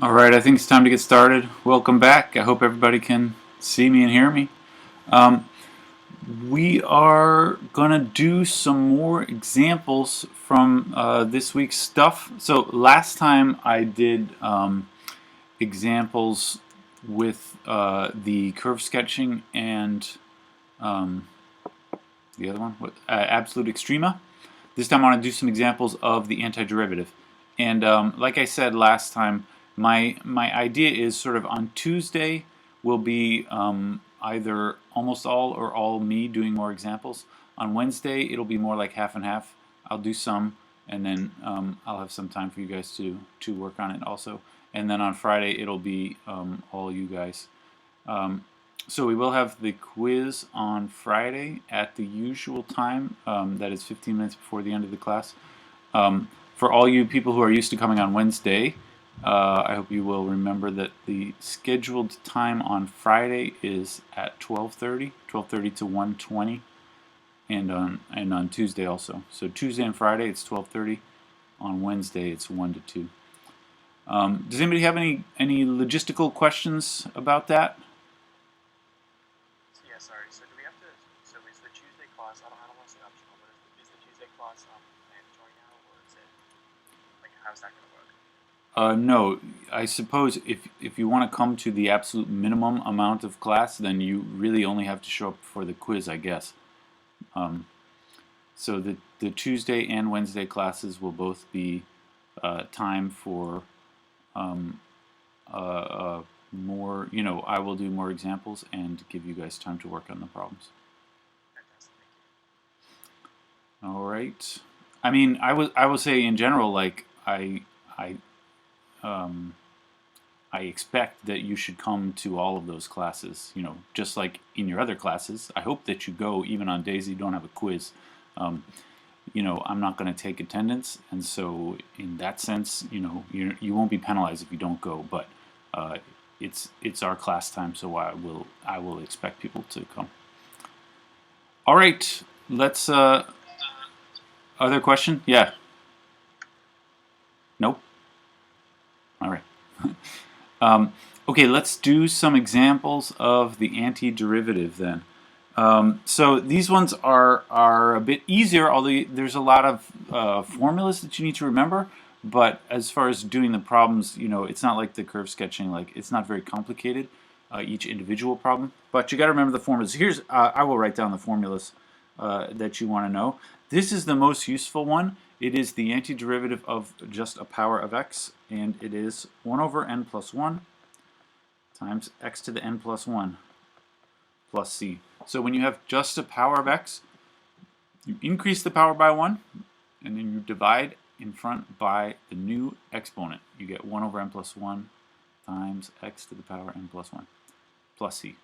Alright, I think it's time to get started. Welcome back. I hope everybody can see me and hear me. Um, we are going to do some more examples from this week's stuff. So last time I did examples with the curve sketching and um, the other one, absolute extrema. This time I want to do some examples of the antiderivative. And like I said last time, my idea is sort of on Tuesday will be either almost all or all me doing more examples. On Wednesday it'll be more like half and half. I'll do some, and then I'll have some time for you guys to work on it also. And then on Friday it'll be all you guys. So we will have the quiz on Friday at the usual time, that is 15 minutes before the end of the class. For all you people who are used to coming on Wednesday, I hope you will remember that the scheduled time on Friday is at 12:30 to 1:20, and on Tuesday also. So Tuesday and Friday it's 12:30. On Wednesday it's 1 to 2. Does anybody have any logistical questions about that? Yeah, sorry. So do we have to? So is the Tuesday class? I don't want to say optional, but is the Tuesday class mandatory now, or is it like how's that going to work? No, I suppose if you want to come to the absolute minimum amount of class, then you really only have to show up for the quiz, I guess. So the Tuesday and Wednesday classes will both be time for more, I will do more examples and give you guys time to work on the problems. Fantastic. Thank you. All right. I mean, I will say in general, like I expect that you should come to all of those classes, just like in your other classes. I hope that you go even on days you don't have a quiz. I'm not going to take attendance, and so in that sense, you won't be penalized if you don't go. But it's our class time, so I will expect people to come. All right, let's. Other question? Yeah. Nope. All right. Okay, let's do some examples of the antiderivative then. So these ones are a bit easier, although there's a lot of formulas that you need to remember. But as far as doing the problems, it's not like the curve sketching. Like, it's not very complicated, each individual problem. But you got to remember the formulas. Here's I will write down the formulas that you want to know. This is the most useful one. It is the antiderivative of just a power of x, and it is 1 over n plus 1 times x to the n plus 1 plus c. So when you have just a power of x, you increase the power by 1, and then you divide in front by the new exponent. You get 1 over n plus 1 times x to the power n plus 1 plus c.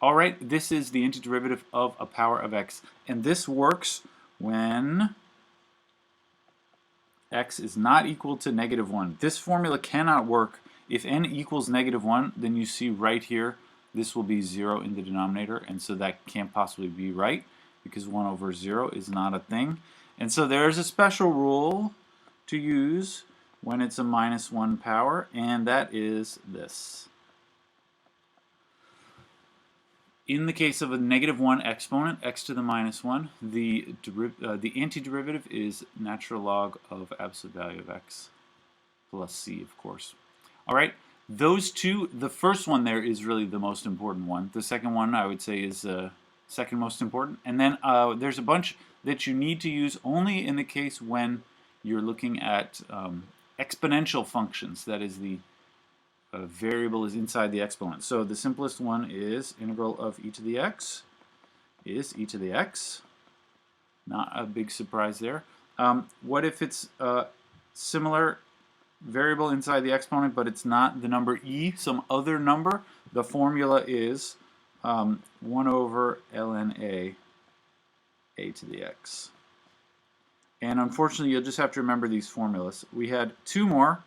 All right, this is the antiderivative of a power of x, and this works when x is not equal to negative 1. This formula cannot work. If n equals negative 1, then you see right here, this will be 0 in the denominator, and so that can't possibly be right, because 1 over 0 is not a thing. And so there's a special rule to use when it's a minus 1 power, and that is this. In the case of a negative 1 exponent, x to the minus 1, the antiderivative is natural log of absolute value of x plus c, of course. All right, those two, the first one there is really the most important one. The second one, I would say, is second most important. And then there's a bunch that you need to use only in the case when you're looking at exponential functions. That is, the variable is inside the exponent. So the simplest one is integral of e to the x is e to the x. Not a big surprise there. What if it's similar variable inside the exponent, but it's not the number e, some other number? The formula is 1 over ln a to the x. And unfortunately, you'll just have to remember these formulas. We had two more,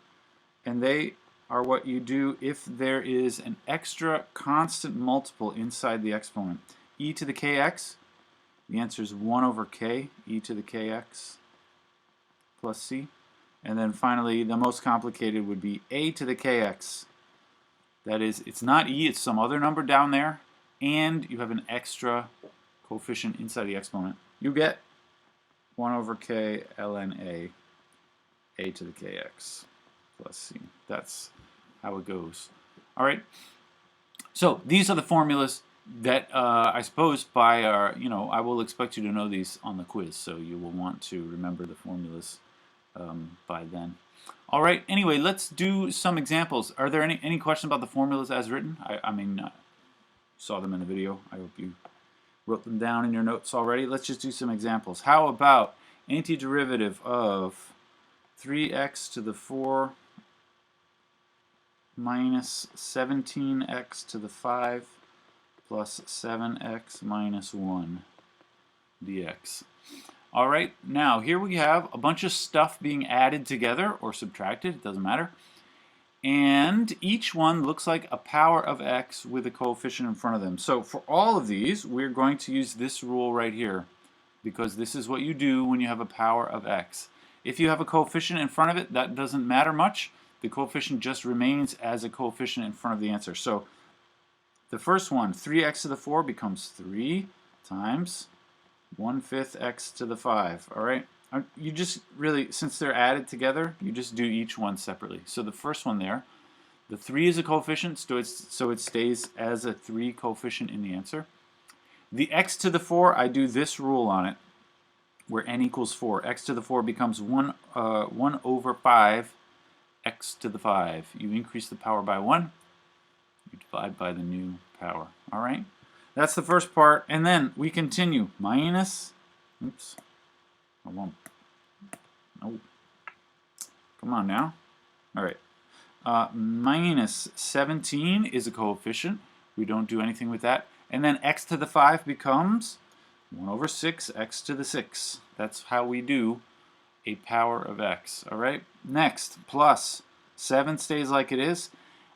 and they are what you do if there is an extra constant multiple inside the exponent. E to the kx, the answer is 1 over k, e to the kx plus c. And then finally, the most complicated would be a to the kx. That is, it's not e, it's some other number down there, and you have an extra coefficient inside the exponent. You get 1 over k ln a to the kx plus c. That's how it goes. All right. So these are the formulas that I suppose by our, I will expect you to know these on the quiz, so you will want to remember the formulas by then. All right. Anyway, let's do some examples. Are there any questions about the formulas as written? I mean, saw them in the video. I hope you wrote them down in your notes already. Let's just do some examples. How about antiderivative of 3x to the 4 minus 17x to the 5 plus 7x minus 1 dx. All right, now here we have a bunch of stuff being added together or subtracted, it doesn't matter. And each one looks like a power of x with a coefficient in front of them. So for all of these, we're going to use this rule right here, because this is what you do when you have a power of x. If you have a coefficient in front of it, that doesn't matter much. The coefficient just remains as a coefficient in front of the answer. So the first one, 3x to the 4 becomes 3 times 1/5 x to the 5. All right? You just really, since they're added together, you just do each one separately. So the first one there, the 3 is a coefficient, so it stays as a 3 coefficient in the answer. The x to the 4, I do this rule on it, where n equals 4. X to the 4 becomes 1 over 5 x to the 5. You increase the power by 1, you divide by the new power. All right? That's the first part. And then we continue. Minus, oops, I won't. No. Come on now. All right. Minus 17 is a coefficient. We don't do anything with that. And then x to the 5 becomes 1 over 6 x to the 6. That's how we do a power of x. All right? Next, plus 7 stays like it is.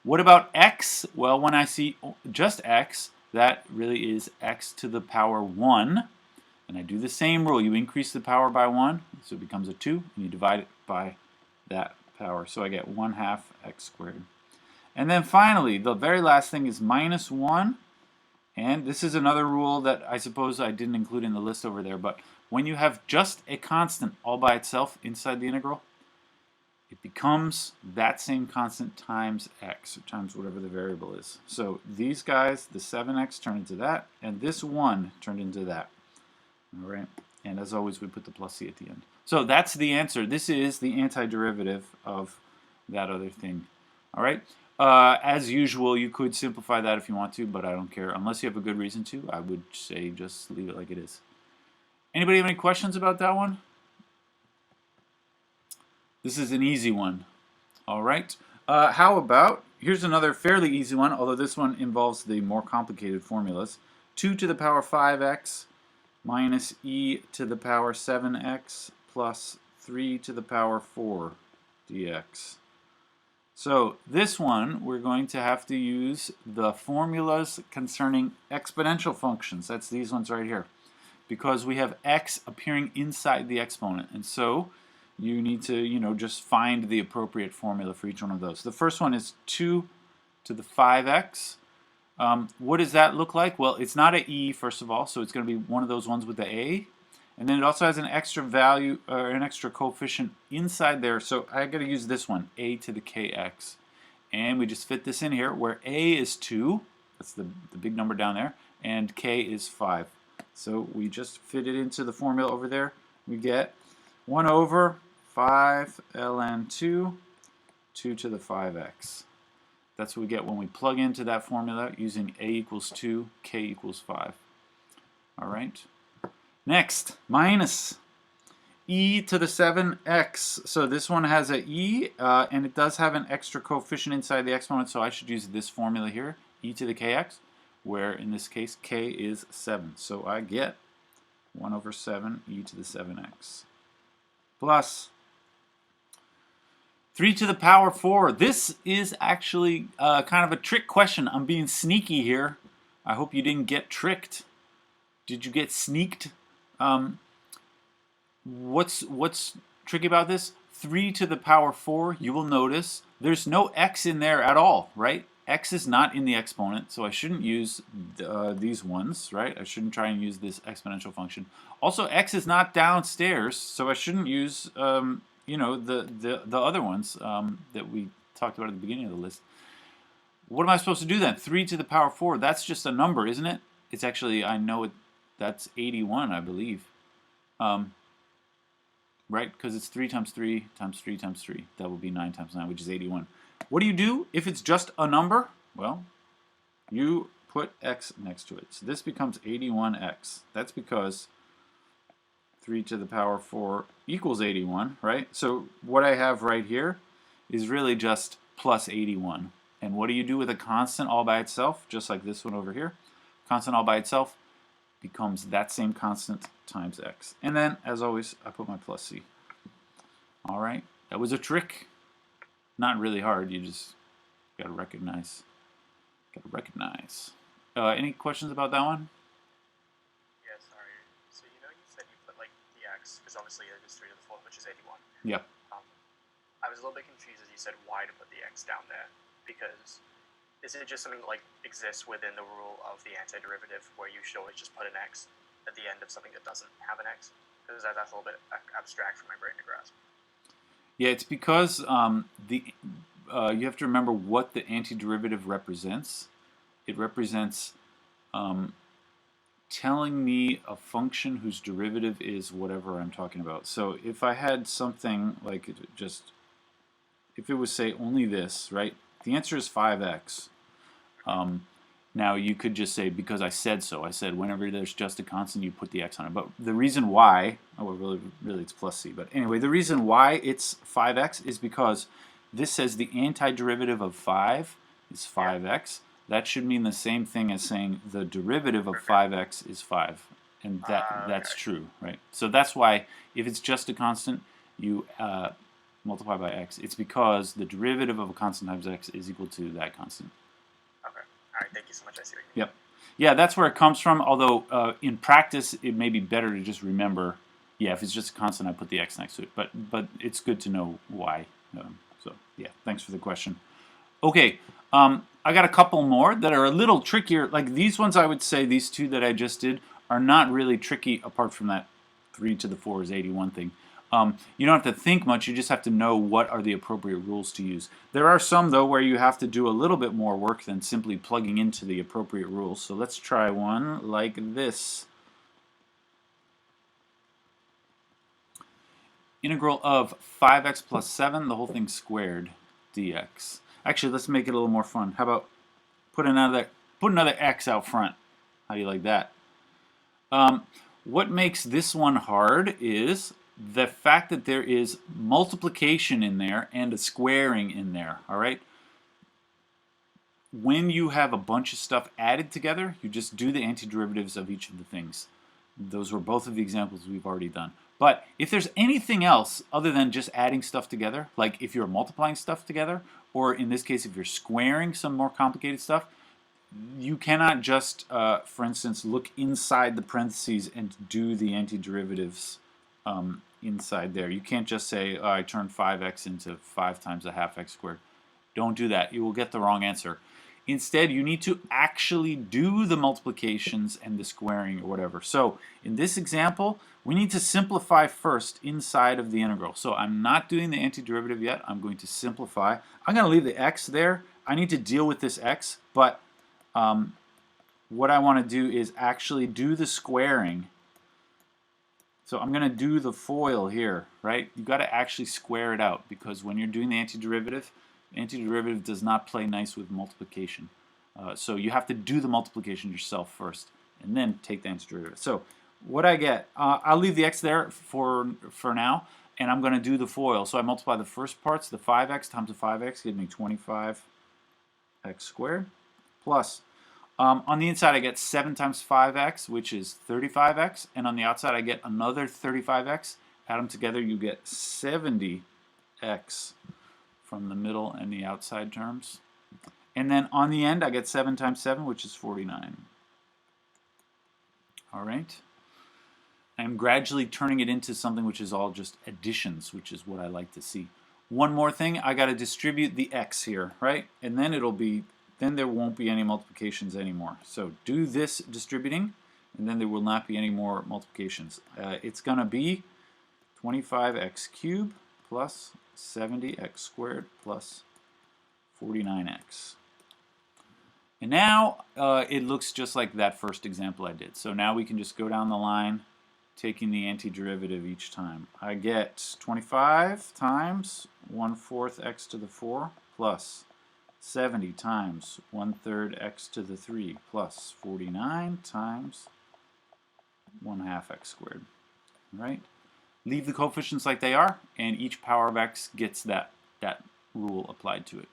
What about x? Well, when I see just x, that really is x to the power 1. And I do the same rule. You increase the power by 1, so it becomes a 2, and you divide it by that power. So I get 1/2 x squared. And then finally, the very last thing is minus 1. And this is another rule that I suppose I didn't include in the list over there, but when you have just a constant all by itself inside the integral, it becomes that same constant times x, or times whatever the variable is. So these guys, the 7x turned into that, and this 1 turned into that. All right, and as always, we put the plus c at the end. So that's the answer. This is the antiderivative of that other thing. All right. As usual, you could simplify that if you want to, but I don't care. Unless you have a good reason to, I would say just leave it like it is. Anybody have any questions about that one? This is an easy one. All right. How about, here's another fairly easy one, although this one involves the more complicated formulas. 2 to the power 5x minus e to the power 7x plus 3 to the power 4 dx. So this one, we're going to have to use the formulas concerning exponential functions. That's these ones right here. Because we have x appearing inside the exponent. And so you need to, just find the appropriate formula for each one of those. The first one is 2 to the 5x. What does that look like? Well, it's not an e, first of all, so it's going to be one of those ones with the a. And then it also has an extra value, or an extra coefficient inside there. So I got to use this one, a to the kx. And we just fit this in here, where a is 2, that's the big number down there, and k is 5. So we just fit it into the formula over there. We get 1 over 5 ln 2, 2 to the 5x. That's what we get when we plug into that formula using a equals 2, k equals 5. All right. Next, minus e to the 7x. So this one has a e, and it does have an extra coefficient inside the exponent, so I should use this formula here, e to the kx, where in this case k is 7. So I get 1 over 7 e to the 7x plus 3 to the power 4. This is actually kind of a trick question. I'm being sneaky here. I hope you didn't get tricked. Did you get sneaked? What's tricky about this? 3 to the power 4, you will notice there's no x in there at all, right? X is not in the exponent, so I shouldn't use these ones, right? I shouldn't try and use this exponential function. Also, x is not downstairs, so I shouldn't use, you know, the other ones that we talked about at the beginning of the list. What am I supposed to do then? 3 to the power 4, that's just a number, isn't it? It's actually, I know it, that's 81, I believe. Right? Because it's 3 times 3 times 3 times 3. That will be 9 times 9, which is 81. What do you do if it's just a number? Well, you put x next to it. So this becomes 81x. That's because 3 to the power 4 equals 81, right? So what I have right here is really just plus 81. And what do you do with a constant all by itself? Just like this one over here. Constant all by itself becomes that same constant times x. And then, as always, I put my plus c. All right, that was a trick. Not really hard. You just gotta recognize. Any questions about that one? Yeah, sorry. So you know you said you put like the x, because obviously it is 3 to the 4th, which is 81. Yep. I was a little bit confused as you said why to put the x down there, because is it just something that like exists within the rule of the antiderivative where you should always just put an x at the end of something that doesn't have an x? Because that's a little bit abstract for my brain to grasp. Yeah, it's because you have to remember what the antiderivative represents. It represents telling me a function whose derivative is whatever I'm talking about. So if I had something like if it was, say, only this, right? The answer is 5x. Now you could just say, because I said so. I said whenever there's just a constant, you put the x on it. But the reason why, really it's plus c. But anyway, the reason why it's 5x is because this says the antiderivative of 5 is 5x. That should mean the same thing as saying the derivative of 5x is 5. And that's true, right? So that's why if it's just a constant, you multiply by x. It's because the derivative of a constant times x is equal to that constant. Okay. All right. Thank you so much. I see what you mean. Yep. Yeah, that's where it comes from. Although in practice, it may be better to just remember. Yeah, if it's just a constant, I put the x next to it. But it's good to know why. So yeah, thanks for the question. Okay, I got a couple more that are a little trickier. Like these ones, I would say these two that I just did are not really tricky. Apart from that 3 to the 4 is 81 thing. You don't have to think much, you just have to know what are the appropriate rules to use. There are some, though, where you have to do a little bit more work than simply plugging into the appropriate rules. So let's try one like this. Integral of 5x plus 7, the whole thing squared, dx. Actually, let's make it a little more fun. How about put another x out front? How do you like that? What makes this one hard is the fact that there is multiplication in there and a squaring in there, all right? When you have a bunch of stuff added together, you just do the antiderivatives of each of the things. Those were both of the examples we've already done. But if there's anything else other than just adding stuff together, like if you're multiplying stuff together, or in this case, if you're squaring some more complicated stuff, you cannot just, for instance, look inside the parentheses and do the antiderivatives inside there. You can't just say, oh, I turned 5x into 5 times a half x squared. Don't do that. You will get the wrong answer. Instead, you need to actually do the multiplications and the squaring or whatever. So in this example, we need to simplify first inside of the integral. So I'm not doing the antiderivative yet. I'm going to simplify. I'm going to leave the x there. I need to deal with this x, but what I want to do is actually do the squaring. So I'm going to do the FOIL here, right? You've got to actually square it out because when you're doing the antiderivative does not play nice with multiplication. So you have to do the multiplication yourself first and then take the antiderivative. So what I get, I'll leave the x there for now, and I'm going to do the FOIL. So I multiply the first parts, the 5x times the 5x, gives me 25x squared, plus on the inside I get 7 times 5x, which is 35x, and on the outside I get another 35x. Add them together, you get 70x from the middle and the outside terms. And then on the end I get 7 times 7, which is 49. All right. I'm gradually turning it into something which is all just additions, which is what I like to see. One more thing, I got to distribute the x here, right? And then then there won't be any multiplications anymore. So do this distributing, and then there will not be any more multiplications. It's going to be 25x cubed plus 70x squared plus 49x. And now it looks just like that first example I did. So now we can just go down the line, taking the antiderivative each time. I get 25 times 1/4 x to the 4 plus 70 times 1/3 x to the 3 plus 49 times 1/2 x squared. Right? Leave the coefficients like they are, and each power of x gets that rule applied to it.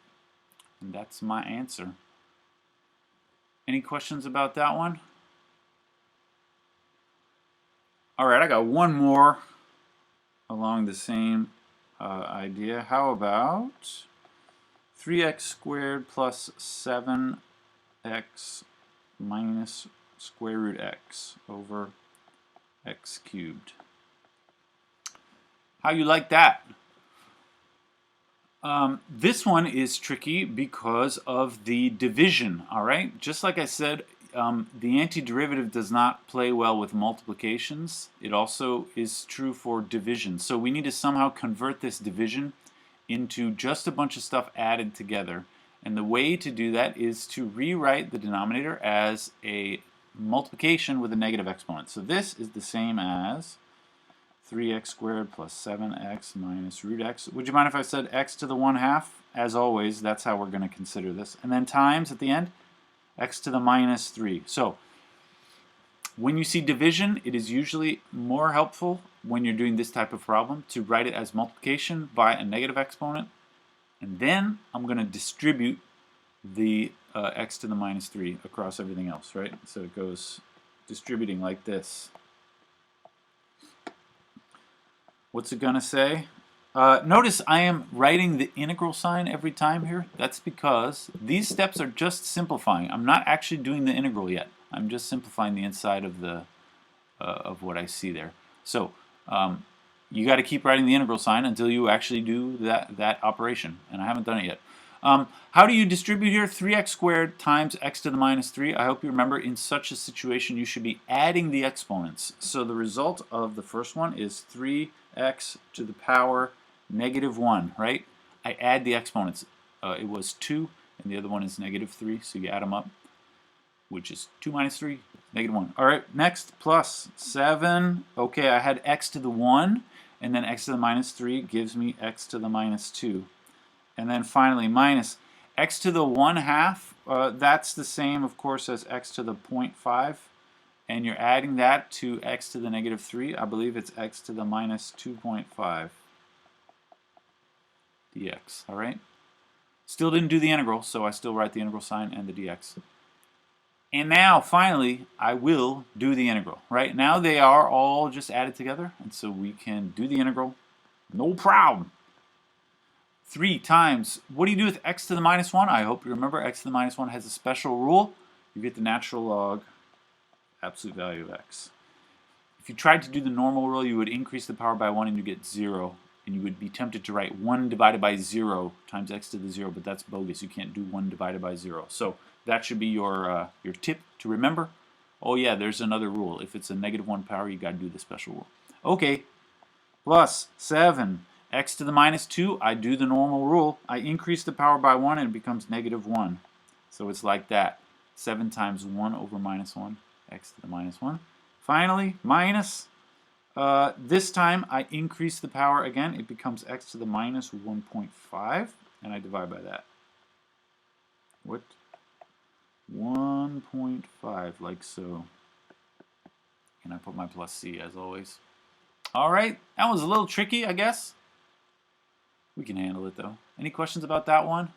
And that's my answer. Any questions about that one? All right, I got one more along the same idea. How about 3x squared plus 7x minus square root x over x cubed? How you like that? This one is tricky because of the division, all right? Just like I said, the antiderivative does not play well with multiplications. It also is true for division. So we need to somehow convert this division into just a bunch of stuff added together. And the way to do that is to rewrite the denominator as a multiplication with a negative exponent. So this is the same as 3x squared plus 7x minus root x. Would you mind if I said x to the 1/2? As always, that's how we're going to consider this. And then times at the end, x to the minus 3. So when you see division, it is usually more helpful when you're doing this type of problem to write it as multiplication by a negative exponent. And then I'm going to distribute the x to the minus 3 across everything else, right? So it goes distributing like this. What's it going to say? Notice I am writing the integral sign every time here. That's because these steps are just simplifying. I'm not actually doing the integral yet. I'm just simplifying the inside of the of what I see there. So you got to keep writing the integral sign until you actually do that operation, and I haven't done it yet. How do you distribute here? 3x squared times x to the minus 3. I hope you remember in such a situation you should be adding the exponents. So the result of the first one is 3x to the power negative 1, right? I add the exponents. It was 2, and the other one is negative 3, so you add them up, which is 2 minus 3, negative 1. All right, next, plus 7. Okay, I had x to the 1, and then x to the minus 3 gives me x to the minus 2. And then finally, minus x to the 1/2. That's the same, of course, as x to the 0.5. And you're adding that to x to the negative 3. I believe it's x to the minus 2.5 dx. All right? Still didn't do the integral, so I still write the integral sign and the dx. And now, finally, I will do the integral. Right? Now they are all just added together, and so we can do the integral. No problem. 3 times, what do you do with x to the minus 1? I hope you remember x to the minus 1 has a special rule. You get the natural log absolute value of x. If you tried to do the normal rule, you would increase the power by 1 and you get 0. And you would be tempted to write 1 divided by 0 times x to the 0, but that's bogus. You can't do 1 divided by 0. So that should be your tip to remember. Oh yeah, there's another rule. If it's a negative 1 power, you got to do the special rule. Okay, plus 7. X to the minus 2, I do the normal rule. I increase the power by 1 and it becomes negative 1. So it's like that. 7 times 1 over minus 1, x to the minus 1. Finally, minus. This time I increase the power again. It becomes x to the minus 1.5, and I divide by that. What? 1.5, like so. And I put my plus c as always. All right, that was a little tricky, I guess. We can handle it though. Any questions about that one?